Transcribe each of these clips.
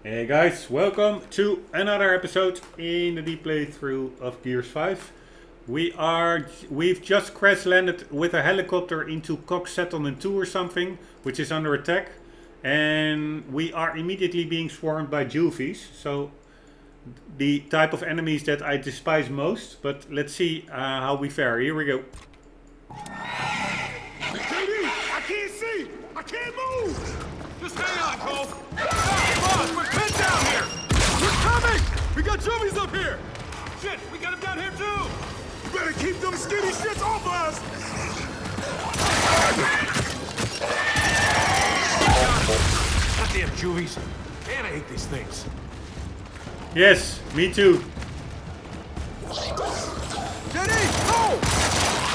Hey guys, welcome to another episode in the deep playthrough of Gears 5. We've just crash landed with a helicopter into Cox Settlement 2 or something, which is under attack. And we are immediately being swarmed by juvies. So the type of enemies that I despise most. But let's see how we fare. Here we go. I can't see! I can't move! Just hang on, Cole! Boss, we're pinned down here! We're coming! We got juvies up here! Shit, we got them down here too! You better keep them skinny shits off us! Goddamn juvies! Man, I hate these things. Yes, me too. Jenny! Cole!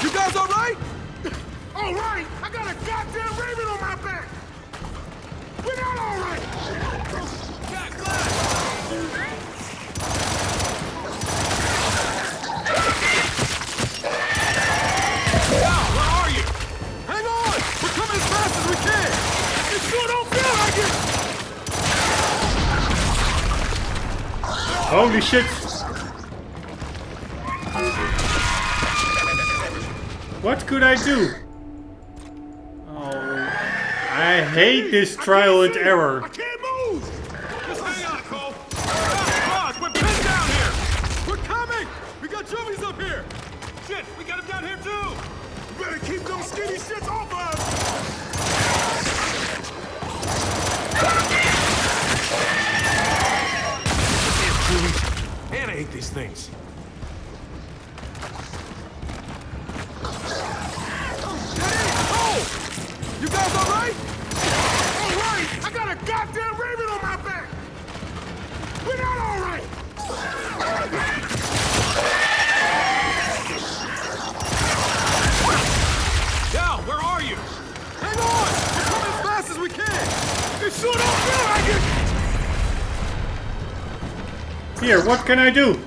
You guys alright? All right! I got a goddamn raven on my back! We're not all right! Jack, Glass! Now, where are you? Hang on! We're coming as fast as we can! It sure don't feel like it! Holy shit! What could I do? Oh, I hate this trial and error. I can't move! Just hang on, Cole! Boss, we're pinned down here! We're coming! We got juvies up here! Shit, we got them down here too! You better keep them skinny shits off us! Damn juvies! Man, I hate these things. You guys all right? All right! I got a goddamn raven on my back! We're not all right! Dal, where are you? Hang on! We're coming as fast as we can! It sure don't feel like it! Here, what can I do?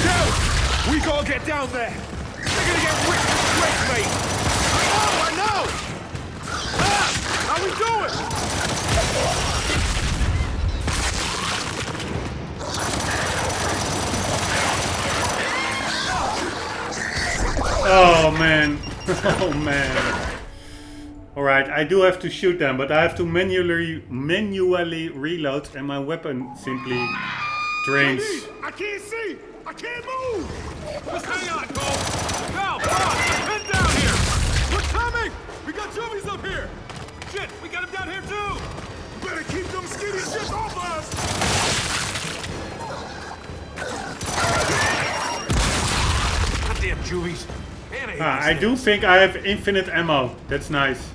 Dal, we all get down there! They're gonna get ripped to shreds, mate! I know! Ah! How we doing? Oh man. Oh man. Alright, I do have to shoot them, but I have to manually reload and my weapon simply drains. I can't see! I can't move! Just hang on, Cole! Dal, boss, we're pinned down here! We're coming! We got juvies up here! Shit, we got them down here too! You better keep them skinny shits off us! Goddamn juvies! Man, I hate I these do things. think I have infinite ammo. That's nice.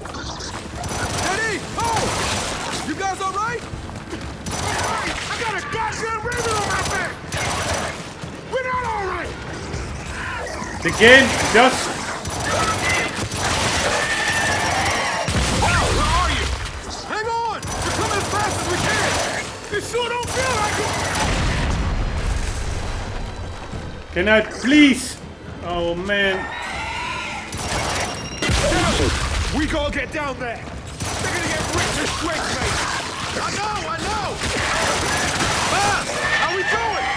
Eddie! Oh! You guys all right? All right! I got a goddamn raven on my back! We're not all right! The game does... Dal, where are you? Hang on! We're coming as fast as we can! It sure don't feel like it! Can I please? Oh man. Dal, we all get down there! They're gonna get ripped to shreds, mate! I know! Ah! How we doing?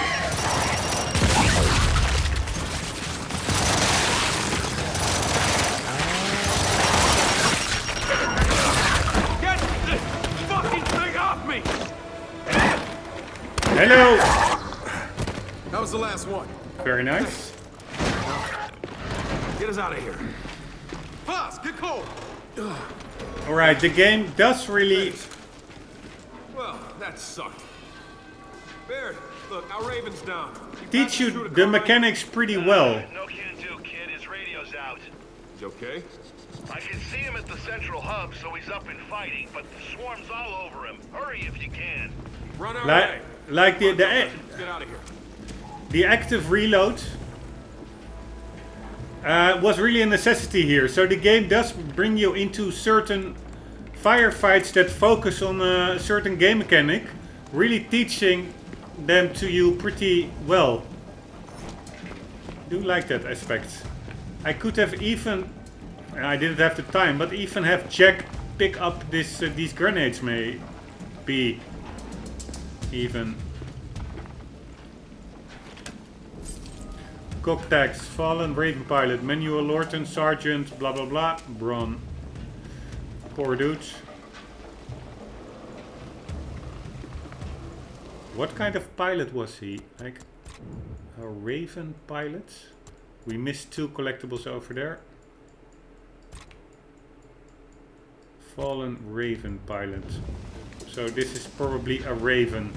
Get this fucking thing off me! Hello. That was the last one. Very nice. Get us out of here. Boss, get cold! Alright, the game does really... Well, that sucked. Baird, look, our Raven's down. teach you the mechanics pretty well. No can do, kid. His radio's out. You okay? I can see him at the central hub, so he's up and fighting, but the swarm's all over him. Hurry if you can. Run our Like, way. like Get out of here. the active reload was really a necessity here. So the game does bring you into certain firefights that focus on a certain game mechanic, really teaching them to you pretty well. I do like that aspect. I could have even, I didn't have the time, but even have Jack pick up these grenades may be even. Cock tags, fallen Raven pilot, Manuel Lorton, sergeant, blah blah blah, Bron. Poor dudes. What kind of pilot was he? Like a Raven pilot? We missed 2 collectibles over there. Fallen Raven pilot. So this is probably a Raven.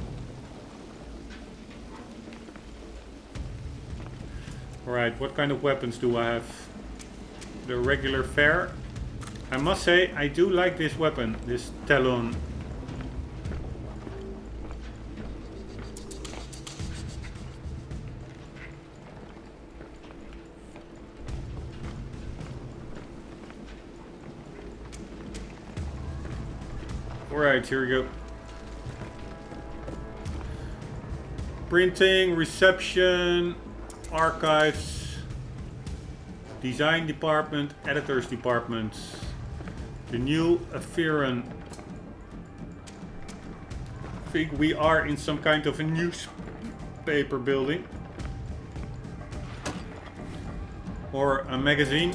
Alright, what kind of weapons do I have? The regular fare. I must say, I do like this weapon, this Talon. Alright, here we go. Printing, reception, archives, design department, editors department. The new Avermedia. I think we are in some kind of a newspaper building. Or a magazine.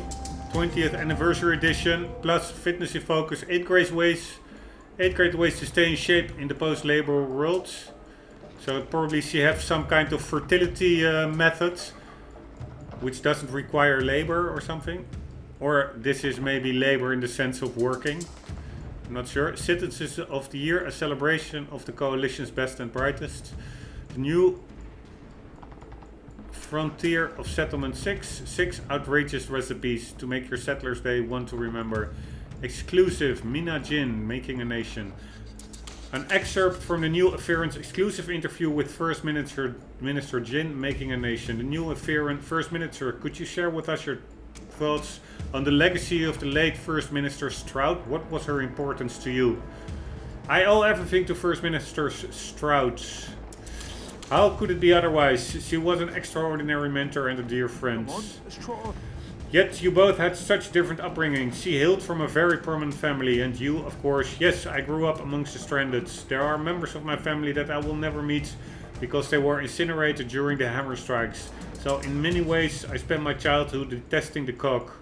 20th anniversary edition, plus fitness in focus, 8 great ways to stay in shape in the post-labor world. So probably she have some kind of fertility method, which doesn't require labor or something. Or this is maybe labor in the sense of working. I'm not sure. Citizens of the Year, a celebration of the coalition's best and brightest. The new frontier of Settlement 6. 6 outrageous recipes to make your Settlers Day one to remember. Exclusive Mina Jin, Making a Nation. An excerpt from the new Avermedia exclusive interview with First Minister Jin, Making a Nation. The new Avermedia First Minister, could you share with us your thoughts on the legacy of the late First Minister Stroud? What was her importance to you? I owe everything to First Minister Stroud. How could it be otherwise? She was an extraordinary mentor and a dear friend. Come on, let's trot on. Yet you both had such different upbringings. She hailed from a very prominent family, and you, of course. Yes, I grew up amongst the stranded. There are members of my family that I will never meet because they were incinerated during the hammer strikes. So in many ways, I spent my childhood detesting the cock.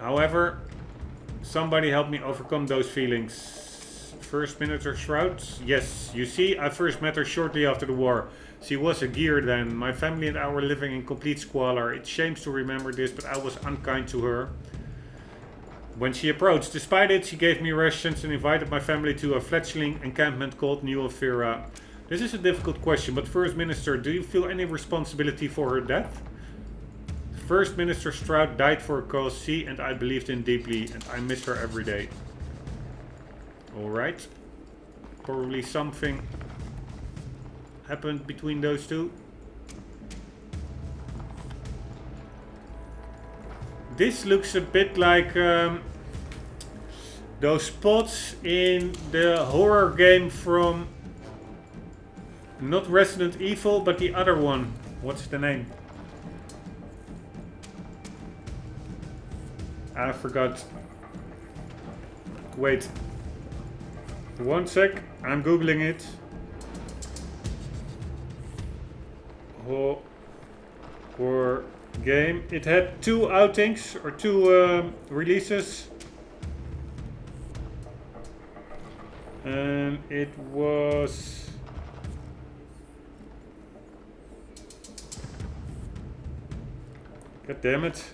However, somebody helped me overcome those feelings. First Minister Shroud? Yes, you see, I first met her shortly after the war. She was a gear then. My family and I were living in complete squalor. It shames to remember this, but I was unkind to her when she approached. Despite it, she gave me rations and invited my family to a fledgling encampment called New Avermedia. This is a difficult question, but First Minister, do you feel any responsibility for her death? First Minister Stroud died for a cause she and I believed in deeply, and I miss her every day. Alright. Probably something happened between those two. This looks a bit like those spots in the horror game from not Resident Evil, but the other one. What's the name? I forgot. Wait. One sec. I'm googling it. Horror game. It had 2 outings or 2 releases. And it was... God damn it.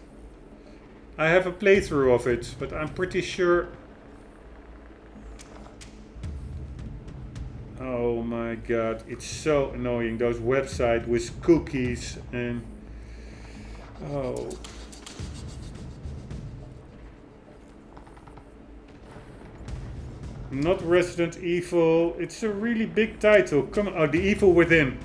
I have a playthrough of it, but I'm pretty sure... Oh my god, it's so annoying, those websites with cookies and... Oh. Not Resident Evil, it's a really big title. Come on, oh, The Evil Within.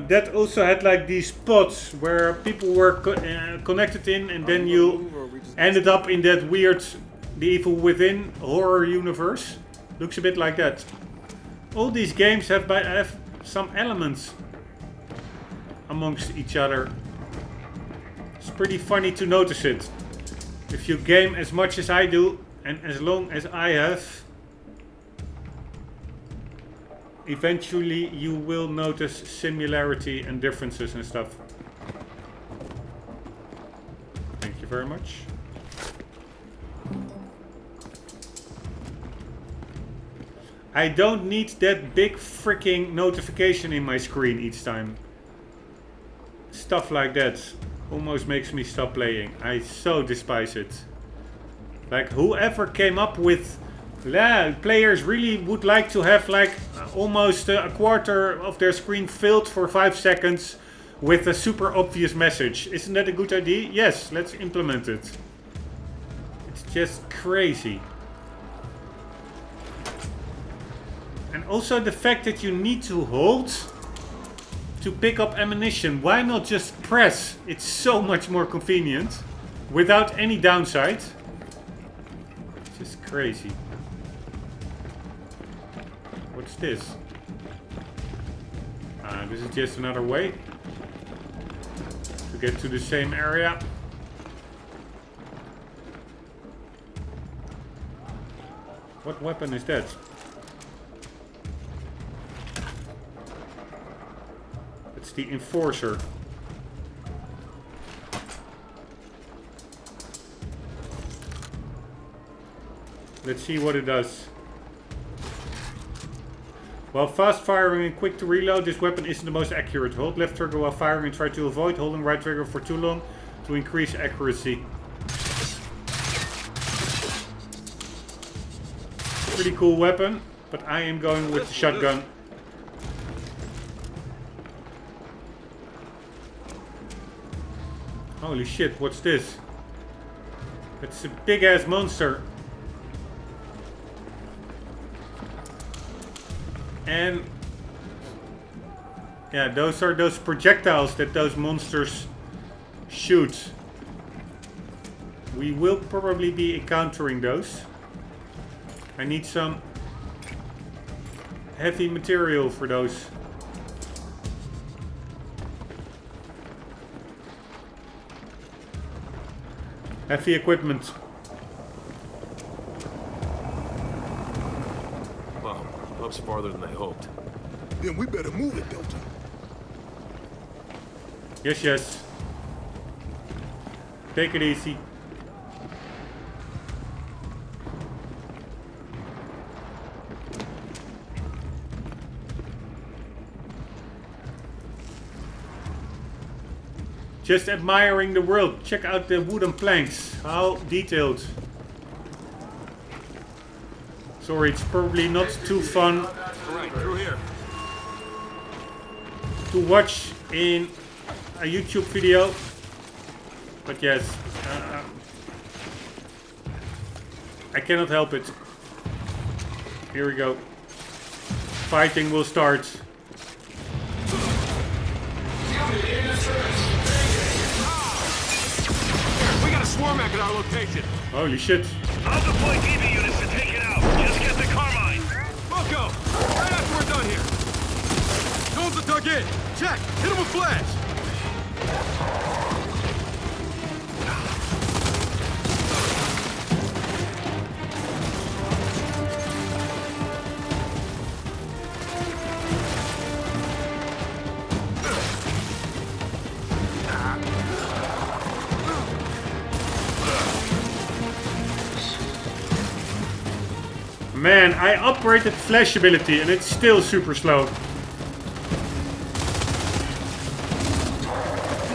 That also had like these spots where people were connected in, and then you ended up in that weird The Evil Within horror universe. Looks a bit like that. All these games have some elements amongst each other. It's pretty funny to notice it. If you game as much as I do, and as long as I have, eventually you will notice similarity and differences and stuff. Thank you very much. I don't need that big freaking notification in my screen each time. Stuff like that almost makes me stop playing. I so despise it. Like, whoever came up with, players really would like to have like almost a quarter of their screen filled for 5 seconds with a super obvious message. Isn't that a good idea? Yes, let's implement it. It's just crazy. And also the fact that you need to hold to pick up ammunition. Why not just press? It's so much more convenient without any downside. It's just crazy. What's this? This is just another way to get to the same area. What weapon is that? It's the Enforcer. Let's see what it does. While fast firing and quick to reload, this weapon isn't the most accurate. Hold left trigger while firing and try to avoid holding right trigger for too long to increase accuracy. Pretty cool weapon, but I am going with the shotgun. Holy shit, what's this? It's a big ass monster. And yeah, those are those projectiles that those monsters shoot. We will probably be encountering those. I need some heavy material for those. Heavy equipment. Wow, hub's farther than I hoped. Then we better move it, Delta. Yes, yes. Take it easy. Just admiring the world. Check out the wooden planks. How detailed. Sorry, it's probably not too fun Right, through here. to watch in a YouTube video. But yes, I cannot help it. Here we go. Fighting will start. We got a swarm at our location. Holy shit. I'll deploy DV units to take it out. Just get the Carmine. We'll go. Right after we're done here. Drones are dug in. Check. Hit them with flash. Man, I upgraded flash ability and it's still super slow. You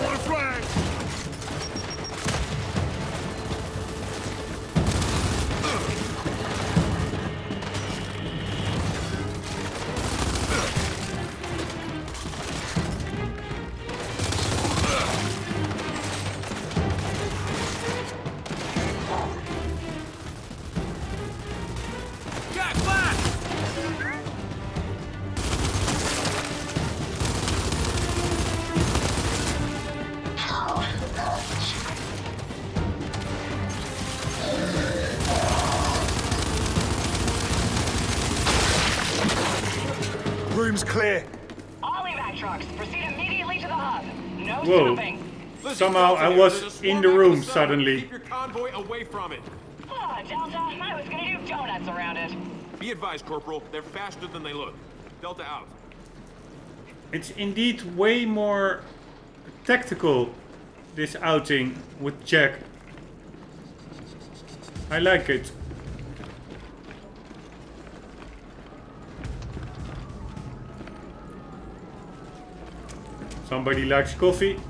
want a flag? Jack, flash! Room's clear. All evac trucks, proceed immediately to the hub. No Whoa. stopping. Somehow I was in the room suddenly. Keep your convoy away from it. Oh, Delta, I was gonna do donuts around it. Be advised, Corporal. They're faster than they look. Delta out. It's indeed way more tactical, this outing with Jack. I like it. Somebody likes coffee.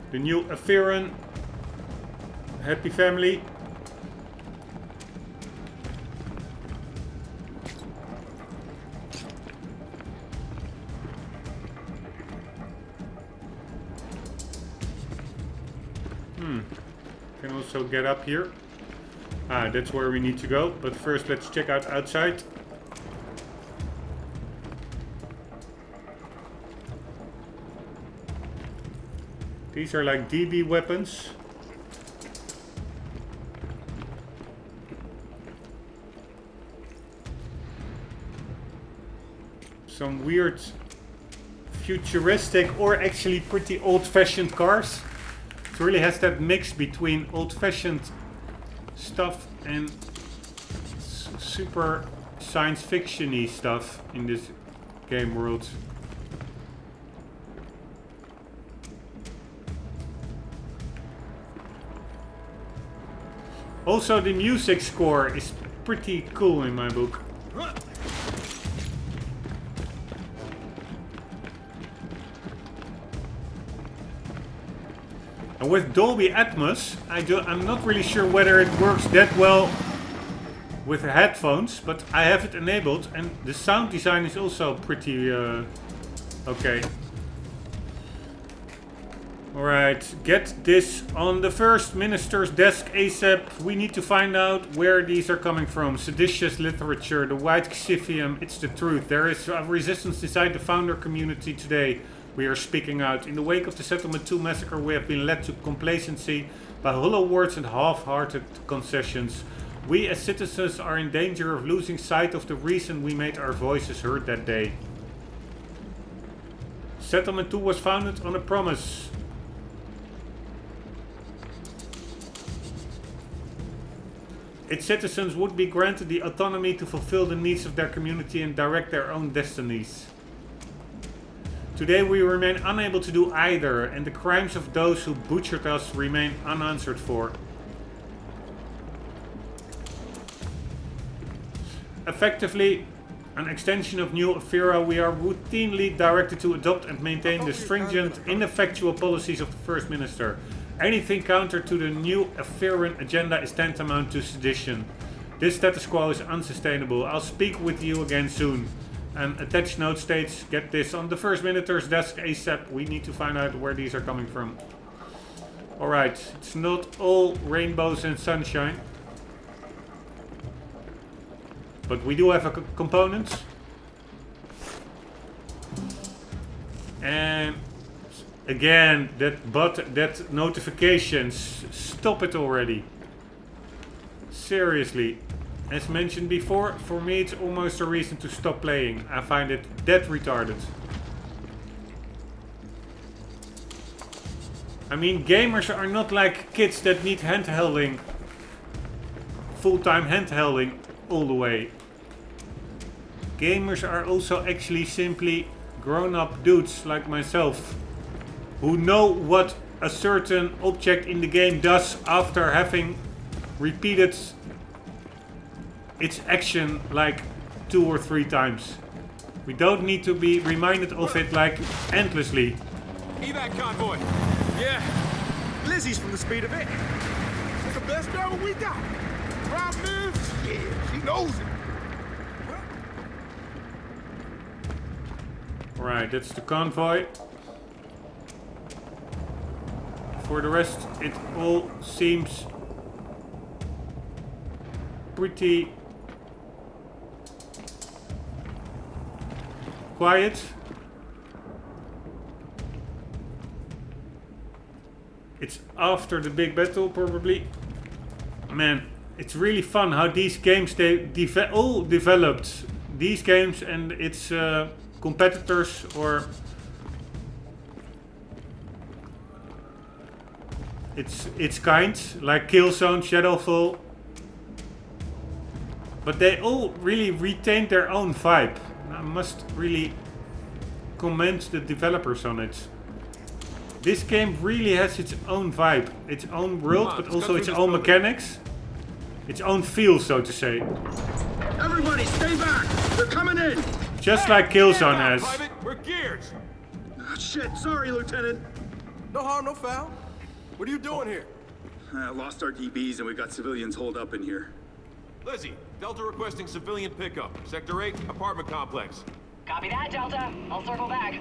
The new Avermedia Happy Family. Can also get up here. Ah, that's where we need to go. But first let's check out outside. These are like DB weapons. Some weird futuristic or actually pretty old-fashioned cars. It really has that mix between old-fashioned stuff and super science fiction-y stuff in this game world. Also, the music score is pretty cool in my book. And with Dolby Atmos, I'm not really sure whether it works that well with headphones, but I have it enabled and the sound design is also pretty okay. Alright, get this on the First Minister's desk ASAP. We need to find out where these are coming from. Seditious literature, the white Xifium, it's the truth. There is a resistance inside the founder community today. We are speaking out. In the wake of the Settlement 2 massacre, we have been led to complacency by hollow words and half-hearted concessions. We as citizens are in danger of losing sight of the reason we made our voices heard that day. Settlement 2 was founded on a promise. Its citizens would be granted the autonomy to fulfill the needs of their community and direct their own destinies. Today we remain unable to do either, and the crimes of those who butchered us remain unanswered for. Effectively, an extension of New Avermedia, we are routinely directed to adopt and maintain the stringent, ineffectual policies of the First Minister. Anything counter to the New Avermedia agenda is tantamount to sedition. This status quo is unsustainable. I'll speak with you again soon. An attached note states, get this on the First Minister's desk ASAP. We need to find out where these are coming from. Alright, it's not all rainbows and sunshine. But we do have a component. And again, that notifications, stop it already. Seriously. As mentioned before, for me it's almost a reason to stop playing. I find it that retarded. I mean, gamers are not like kids that need handhelding. Full-time handhelding all the way. Gamers are also actually simply grown-up dudes like myself. Who know what a certain object in the game does after having repeated its action like 2 or 3 times. We don't need to be reminded of it like endlessly. Evac convoy. Yeah. Lizzie's from the speed of it. It's the best driver we got. Rombbb? Yeah, she knows it. Alright, that's the convoy. For the rest, it all seems pretty quiet. It's after the big battle, probably. Man, it's really fun how these games they all developed these games and its competitors or its kind, like Killzone, Shadowfall. But they all really retained their own vibe. I must really commend the developers on it. This game really has its own vibe, its own world, but also its own mechanics, its own feel, so to say. Everybody, stay back! They're coming in! Just like Killzone has. Private, we're geared. Oh, shit, sorry, Lieutenant. No harm, no foul. What are you doing here? Lost our DBs and we got civilians holed up in here. Lizzie, Delta requesting civilian pickup. Sector 8, apartment complex. Copy that, Delta. I'll circle back.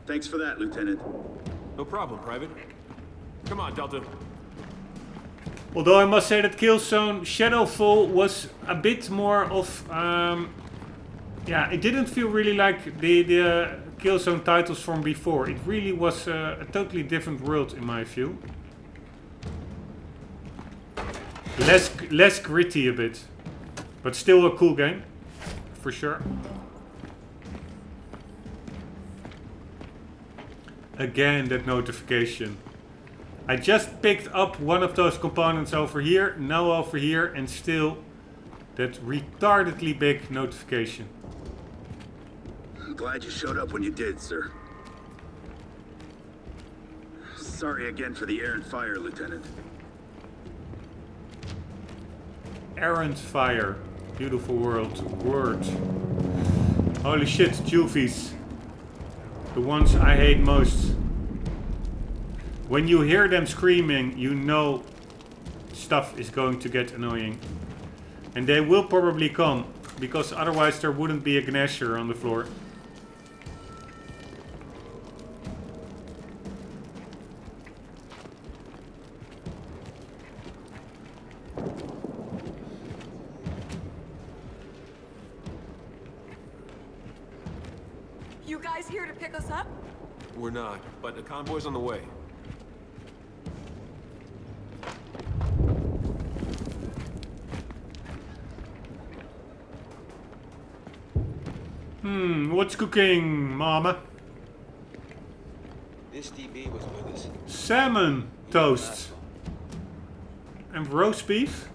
Thanks for that, Lieutenant. No problem, Private. Come on, Delta. Although I must say that Killzone Shadowfall was a bit more of... yeah, it didn't feel really like the Killzone titles from before. It really was a totally different world in my view. Less gritty a bit. But still a cool game. For sure. Again, that notification. I just picked up one of those components over here, now over here, and still that retardedly big notification. I'm glad you showed up when you did, sir. Sorry again for the errant fire, Lieutenant. Errant fire. Beautiful word. Holy shit, juvies. The ones I hate most. When you hear them screaming, you know stuff is going to get annoying. And they will probably come, because otherwise there wouldn't be a gnasher on the floor. You guys here to pick us up? We're not, but the convoy's on the way. What's cooking, mama? This DB was with us. Salmon toast. And roast beef?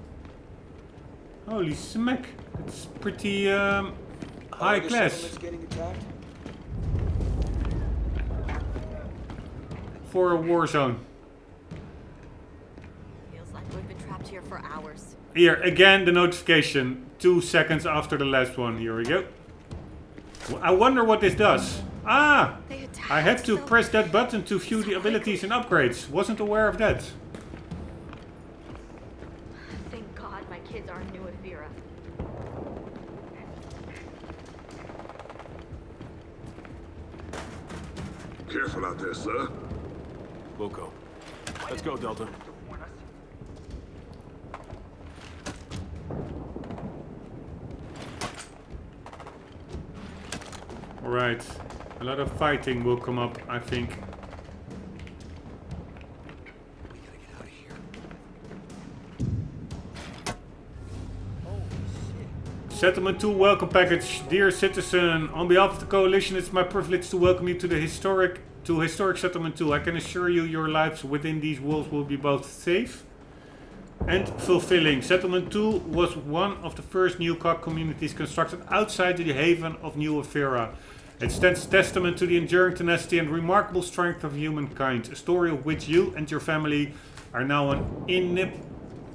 Holy smack. It's pretty high class. Getting attacked? For a war zone. Feels like we've been trapped here for hours. Here, again the notification. 2 seconds after the last one. Here we go. I wonder what this does. Ah! I have to press that button to view the abilities and upgrades. Wasn't aware of that. Thank God my kids aren't new at Vera. Careful out there, sir. We'll go. Let's go, Delta. Alright. A lot of fighting will come up, I think. We gotta get out of here. Settlement 2 welcome package. Dear citizen, on behalf of the coalition, it's my privilege to welcome you to the historic Settlement 2. I can assure you your lives within these walls will be both safe and fulfilling. Settlement 2 was one of the first new COG communities constructed outside the haven of New Avera. It stands testament to the enduring tenacity and remarkable strength of humankind, a story of which you and your family are now an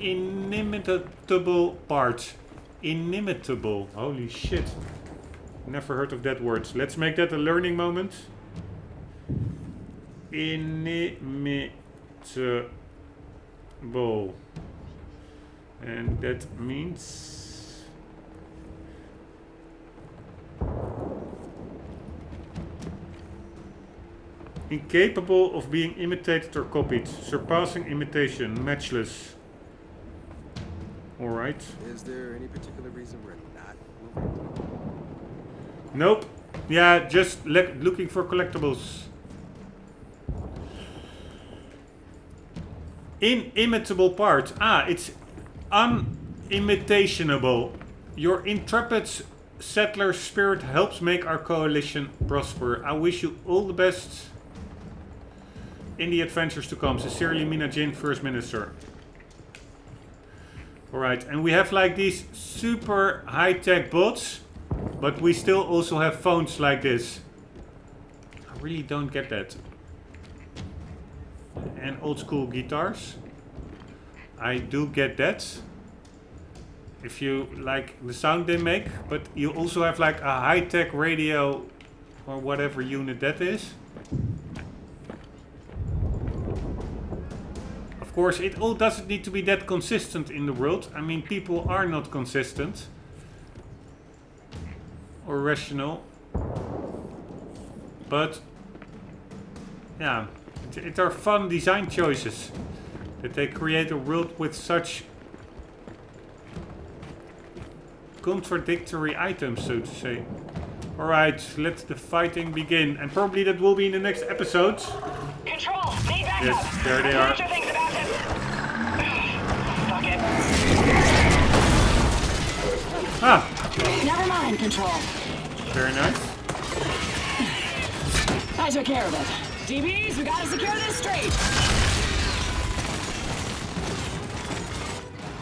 inimitable part. Inimitable. Holy shit. Never heard of that word. Let's make that a learning moment. Inimitable. And that means... incapable of being imitated or copied. Surpassing imitation. Matchless. Alright. Is there any particular reason we're not moving? Nope. Yeah, just looking for collectibles. Inimitable part. Ah, it's unimitationable. Your intrepid settler spirit helps make our coalition prosper. I wish you all the best in the adventures to come. Sincerely, Mina Jin, First Minister. Alright, and we have like these super high-tech bots, but we still also have phones like this. I really don't get that. And old school guitars. I do get that. If you like the sound they make, but you also have like a high-tech radio or whatever unit that is. Of course, it all doesn't need to be that consistent in the world. I mean, people are not consistent or rational. But yeah, it are fun design choices that they create a world with such contradictory items, so to say. Alright, let the fighting begin. And probably that will be in the next episode. Control, need backup. Yes, there they are. Fuck it. Ah, Never mind, Control. very nice. I took care of it. DBs, we gotta secure this street.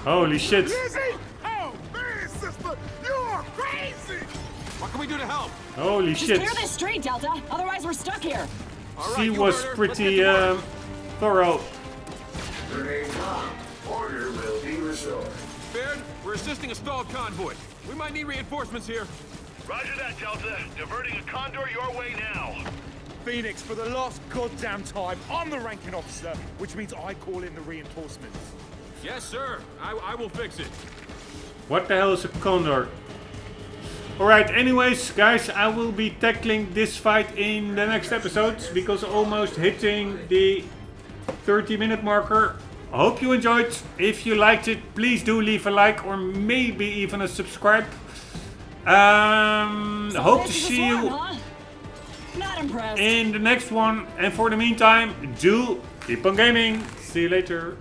Holy shit. Lizzie! Oh, man, sister, you are crazy! What can we do to help? Holy Just shit. clear this street, Delta. Otherwise, we're stuck here. All right, She you was heard her. pretty Let's get to work. thorough. Remain calm. Order will be restored. Baird, we're assisting a stalled convoy. We might need reinforcements here. Roger that, Delta. Diverting a Condor your way now. Phoenix, for the last goddamn time, I'm the ranking officer, which means I call in the reinforcements. Yes, sir. I will fix it. What the hell is a condor? Alright, anyways, guys, I will be tackling this fight in the next episode because almost hitting the 30-minute marker. I hope you enjoyed. If you liked it, please do leave a like or maybe even a subscribe. Hope to see you Not impressed. in the next one. And for the meantime, do keep on gaming. See you later.